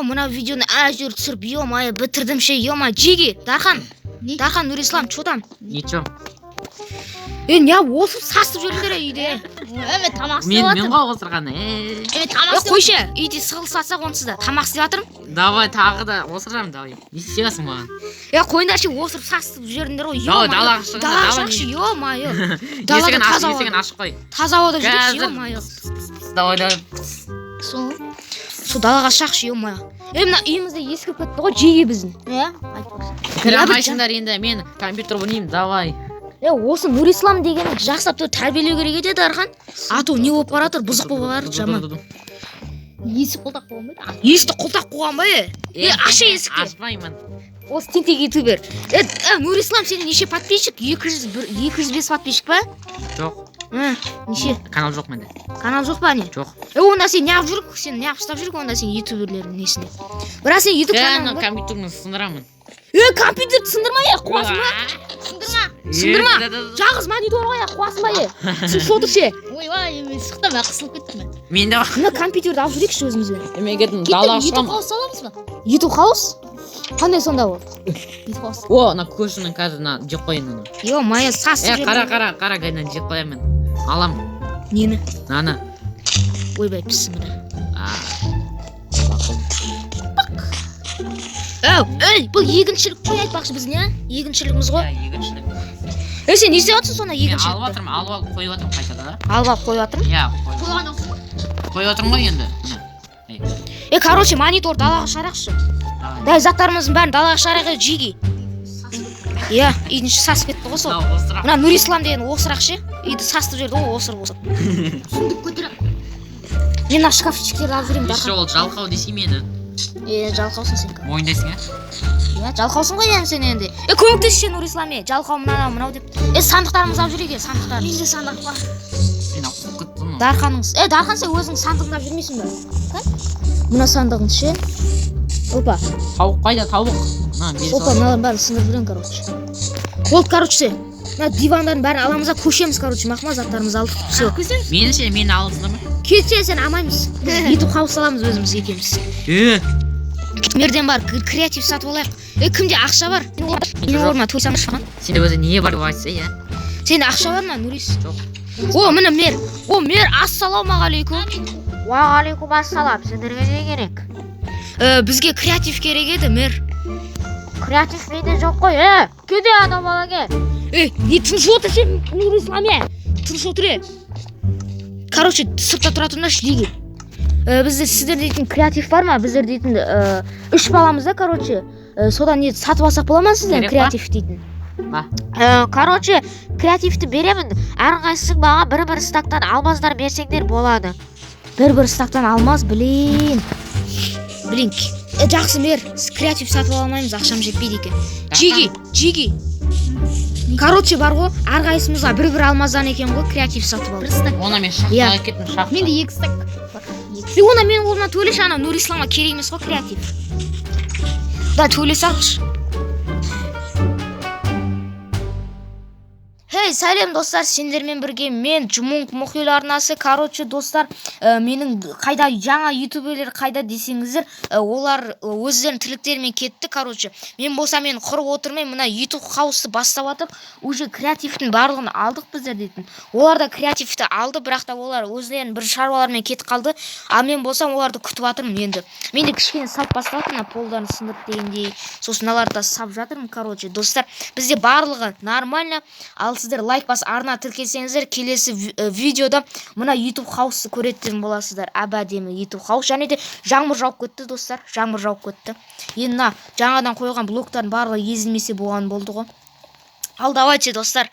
мына видеоны әжер түсіріп, ё-моё, бітірдім ше, ё-моё, жеге, Дархан, Нұрислам, чё там? Ничего. Не осып сасып жүрдіңдер үйде. Мен тамақ істеп Мен жатырмын. ғой отырғаны. Мен тамақ істеп Қойшы, үйде сығылысатсақ онсыз да тамақ істеп жатырмын. Давай тағы да отырамын, давай. Не істейсің маған? Қойындаршы осып сасып жүрдіңдер ғой. Давай далаға шығыңдар. Далаға шықшы, ё-моё. Есігін ашып қой. Таза ауада жүрекші, ё-моё. Давай. Сол далаға шықшы, ё-моё. Мына үйімізде ескіп кетті ғой, жеге біздің. Кіре алмайсыңдар енді, мен компьютер ойнаймын, давай. Осы Нұрислам дегенді жақсап тәрбиелеу керек еді, Дархан. А то не болып баратыр, бұзық болып баратыр, жаман. Есік қолтақ қоймайды. Есікті қолтақ қойған ба? Аша есікті. Ашпаймын. Осы тентек ютубер. Нұрислам, сенің неше подписчик? 205 подписчик ба? Жоқ. Неше? Канал жоқ менде. Канал жоқ па не? Жоқ. Онда сен неғып жүрік? Сен неғып ұстап жүрік онда сен ютуберлердің несіне? Бірақ сен ютуб каналың бар? Компьютерімді сындырамын. Компьютерді сындырма, қуасың ба? Сындырма. Жағыз монитор ғой, қуасың ба? Шотыр ше. Ойбай, мен сықтан қысылып кеттім мен. Мен де Мына компьютерді алып жүрекші өзімізбен. мен кеттім далаға YouTube шығамын. хаус аламыз ба? YouTube хаус? Қандай сонда ол? YouTube хаус. О, ана көшінің қазір жеп қойын оны. Ё-моё, сасып қара гайдан жеп қоямын. Алам. Нені? Наны. Ойбай, пісімірі. Бұл егіншілік қой айтпақшы біз не? Егіншілігіміз ғой. Егіншілік. Сен не істеп жатырсың сонда Мен егіншілікті? алып жатырмын, алып қойып жатырмын қайтада да. Алып алып қойып жатырмын? Иә, Қойған жоқсың. қойып жатырмын ғой енді. Короче, монитор далаға шығарақшы. Дай заттарымыздың бәрін далаға шығарайық жиги. Иә, үйдің іші сасып кетті ғой сол. Мына Нұрислам деген осырақшы. Үйді састып жүрді ғой, осыр. Сундық көтеріп. Мен мына шкафчиктерді алып жүремін, Еще ол жалқау десе мені. Жалқаусың сен. Мойындайсың, Иә, жалқаусың ғой енді сен енді. Көмектесші Нұрислам, жалқау мынау деп. Сандықтарымызды алып жүрейік, сандықтар. Менде сандық бар. Мен алып кеттім. Дархан сен өзің сандығын алып жүрмейсің ба? Мына сандығын ше. Опа. Тауық қайда, тауық? Опа, мыналардың бәрін сындырып жүрген, Болды, мына дивандардың бәрін аламыз да көшеміз, мақма заттарымызды алдық. Все. Меніңше, мені алысыңдар ма? Кетсе сен амаймыз. YouTube хаус аламыз өзіміз екеуміз. Мерден бар, креатив сатып алайық. Кімде ақша бар? Менің орныма той салып шыған. Сенде өзі не бар деп айтса, иә? Сенде ақша бар ма, Нұрис? Жоқ. Міне мер. Мер, ассалаумағалейкум. Уағалейкум ассалам. Сендерге не керек? Бізге креатив керек еді, мер. Креатив менде жоқ қой, кеде адам балаге. Не тыныш отыр сен, Нұрислам, тыныш отыр. Короче, сыртта тұра тұрыңдаршы дейге. Бізде сіздер дейтін креатив бар ма? Біздер дейтін 3 баламыз да, короче. Содан не сатып алсақ бола ма сізден креатив дейтін? Короче, креативті беремін. Әрқайсың маған бір стактан алмаздар берсеңдер болады. Бір стактан алмаз, блин. Жақсы мер, креатив сатып алмаймыз, ақшам жетпейді екен. Жеги. Короче, бар ғой, әрқайсымызға бір алмаздан екен ғой, креатив сатып алдық. Оны мен шақтаға кеттім, шақта. Менде 2 стак бар. Оны мен орнына төлеші, ана Нұрисламға керек емес ғой креатив. Да, төлесі алшы. Сәлем достар, сендермен бірге мен Жұмунг Мұхил арнасы. Короче, достар, менің қайда жаңа ютуберлер қайда десеңіздер, олар өздерінің тірліктерімен кетті. Короче, мен болса мен құрып отырмын, мына ютуб хаусты бастап атып, уже креативтің барлығын алдық біздер дейтін. Олар да креативті алды, бірақ та олар өздерінің бір шаруалармен кетіп қалды. А мен болсам оларды күтіп атырмын енді. Мен де кішкене сап бастап атырмын, полдарын сындырып дегендей. Сосын аларды сап жатырмын. Короче, достар, бізде барлығы нормально. Ал сіздер лайк бас арна тіркелсеңіздер, келесі видеода мына YouTube хаусты көретін боласыздар. Әбәдемі YouTube хаус. Және де жаңбыр жауып кетті, достар. Жаңбыр жауып кетті. Енді жаңадан қойған блоктардың барлығы езілмесе болған болды ғой. Ал давайте, достар.